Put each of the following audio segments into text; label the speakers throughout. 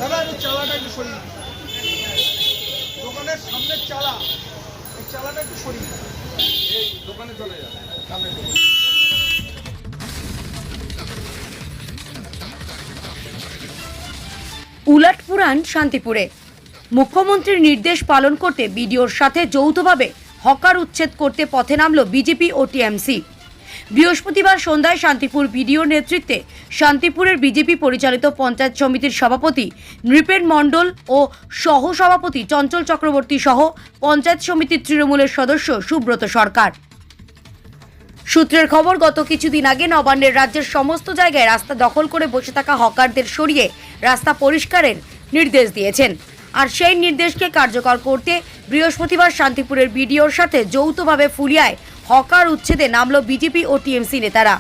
Speaker 1: দাদা এই চালাটা একটু সরিয়ে দোকানের সামনের চালা, এই চালাটা একটু সরিয়ে এই দোকানে চলে যাবে সামনে।
Speaker 2: উলাটপুরান শান্তিপুরে মুখ্যমন্ত্রীর নির্দেশ পালন করতে বিডিওর সাথে যৌথভাবে হকার উচ্ছেদ করতে পথে নামল বিজেপি ও টিএমসি। বৃহস্পতিবার সন্ধ্যায় শান্তিপুর বিডিওর নেতৃত্বে শান্তিপুরের বিজেপি পরিচালিত পঞ্চায়েত সমিতির সভাপতি নৃপেন মণ্ডল ও সহসভাপতি চঞ্চল চক্রবর্তী সহ পঞ্চায়েত সমিতির তৃণমূলের সদস্য সুব্রত সরকার। সূত্রের খবর, গত কিছুদিন আগে নবান্নের রাজ্যের সমস্ত জায়গায় রাস্তা দখল করে বসে থাকা হকারদের সরিয়ে রাস্তা পরিষ্কারের নির্দেশ দিয়েছেন। আর সেই নির্দেশকে কার্যকর করতে বৃহস্পতিবার শান্তিপুরের বিডিওর সাথে যৌথভাবে ফুলিয়ায় হকার উচ্ছেদে নামল বিজেপি ও টিএমসি নেতারা।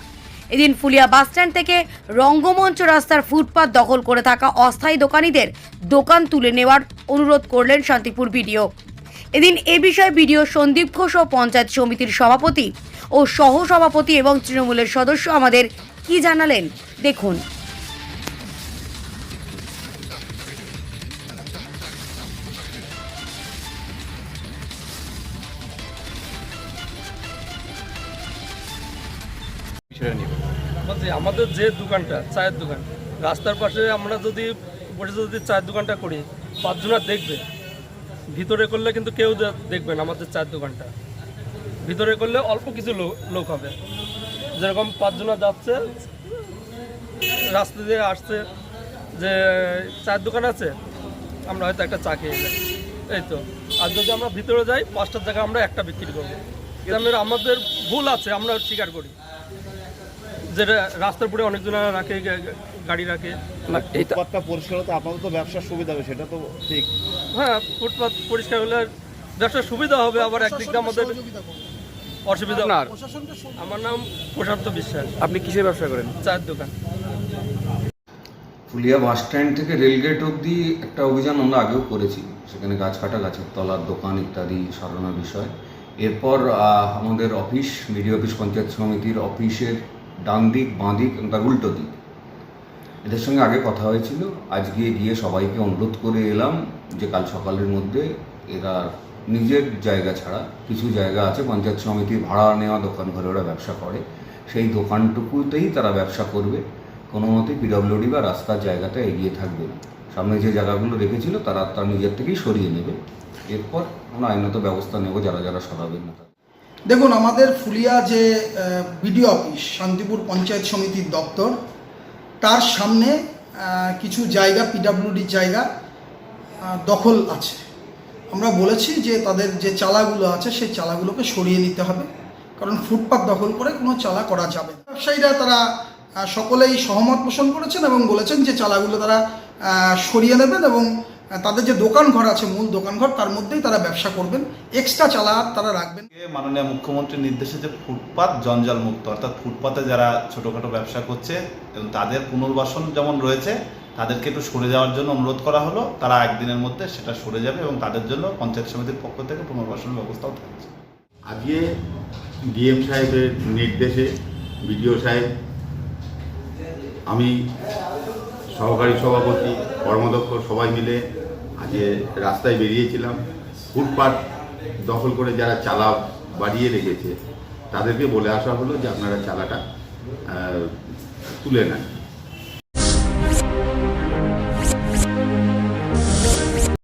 Speaker 2: এদিন ফুলিয়া বাসস্ট্যান্ড থেকে রঙ্গমঞ্চ রাস্তার ফুটপাত দখল করে থাকা অস্থায়ী দোকানিদের দোকান তুলে নেওয়ার অনুরোধ করলেন শান্তিপুর বিডিও। এদিন এ বিষয়ে বিডিও সন্দীপ ঘোষ ও পঞ্চায়েত সমিতির সভাপতি ও সহসভাপতি এবং তৃণমূলের সদস্য আমাদের কি জানালেন দেখুন।
Speaker 3: বলছি আমাদের যে দোকানটা চায়ের দোকান, রাস্তার পাশে আমরা যদি বসে যদি চায়ের দোকানটা করি 5 জনা দেখবে, ভিতরে করলে কিন্তু কেউ দেখবে না। আমাদের চায়ের দোকানটা ভিতরে করলে অল্প কিছু লোক হবে, যেরকম 5 জনা যাচ্ছে রাস্তা দিয়ে আসছে যে চায়ের দোকান আছে, আমরা হয়তো একটা চা খেয়ে যাই, এই তো। আর যদি আমরা ভিতরে যাই 5টার জায়গায় আমরা একটা বিক্রি করবো। আমাদের ভুল আছে, আমরা স্বীকার করি, যেটা রাস্তার উপরে অনেকজন রাখে, গাড়ি রাখে।
Speaker 4: ফুটপাতটা পরিষ্কার হতে আপনাদের তো ব্যবসার সুবিধা হবে, সেটা তো ঠিক।
Speaker 3: হ্যাঁ, ফুটপাত পরিষ্কার হলে ব্যবসার সুবিধা হবে, আবার একদিক দিয়ে আমাদের অসুবিধা। আমার নাম প্রশান্ত বিশ্বাস।
Speaker 5: আপনি কিসের ব্যবসা করেন?
Speaker 3: চায়ের দোকান।
Speaker 6: ফুলিয়া বাস স্ট্যান্ড থেকে রেলগেট অবধি একটা অভিযান আমরা আগেও করেছি, সেখানে গাছ কাটা, গাছের তলার দোকান ইত্যাদি সরানোর বিষয়। এরপর আমাদের অফিস, বিডিও অফিস, পঞ্চায়েত সমিতির অফিসের ডান দিক, বাঁ দিক এবং তার উল্টো দিক, এদের সঙ্গে আগে কথা হয়েছিল। আজকে গিয়ে সবাইকে অনুরোধ করে এলাম যে কাল সকালের মধ্যে এরা নিজের জায়গা ছাড়া কিছু জায়গা আছে পঞ্চায়েত সমিতির ভাড়া নেওয়া দোকান ঘরে ওরা ব্যবসা করে, সেই দোকানটুকুতেই তারা ব্যবসা করবে। কোনো মতে পিডব্লিউডি বা রাস্তার জায়গাটা এগিয়ে থাকবে না। সামনে যে জায়গাগুলো রেখেছিল তারা তার নিজের থেকেই সরিয়ে নেবে। এরপর আমরা আইনত ব্যবস্থা নেব যারা যারা সরাবেন না।
Speaker 1: দেখুন, আমাদের ফুলিয়া যে বিডিও অফিস, শান্তিপুর পঞ্চায়েত সমিতির দপ্তর, তার সামনে কিছু জায়গা পিডব্লিউডির জায়গা দখল আছে। আমরা বলেছি যে তাদের যে চালাগুলো আছে সেই চালাগুলোকে সরিয়ে নিতে হবে, কারণ ফুটপাত দখল করে কোনো চালা করা যাবে না। ব্যবসায়ীরা তারা সকলেই সহমত পোষণ করেছেন এবং বলেছেন যে চালাগুলো তারা সরিয়ে নেবেন এবং তাদের যে দোকান ঘর আছে, মূল দোকান ঘর, তার মধ্যেই তারা ব্যবসা করবেন, এক্সট্রা চালা তারা রাখবেন।
Speaker 4: মাননীয় মুখ্যমন্ত্রীর নির্দেশে যে ফুটপাত জঞ্জাল মুক্ত, অর্থাৎ ফুটপাতে যারা ছোটোখাটো ব্যবসা করছে এবং তাদের পুনর্বাসন যেমন রয়েছে, তাদেরকে একটু সরে যাওয়ার জন্য অনুরোধ করা হলো। তারা একদিনের মধ্যে সেটা সরে যাবে এবং তাদের জন্য পঞ্চায়েত সমিতির পক্ষ থেকে পুনর্বাসনের ব্যবস্থাও থাকছে।
Speaker 7: আজকে ডিএম সাহেবের নির্দেশে বিডিও সাহেব, আমি সহকারী সভাপতি, কর্মদক্ষ সবাই মিলে আজকে রাস্তায় বেরিয়েছিলাম। ফুটপাত দখল করে যারা চালা বাড়িয়ে রেখেছে তাদেরকে বলে আসা হলো যে আপনারা চালাটা তুলে নেন।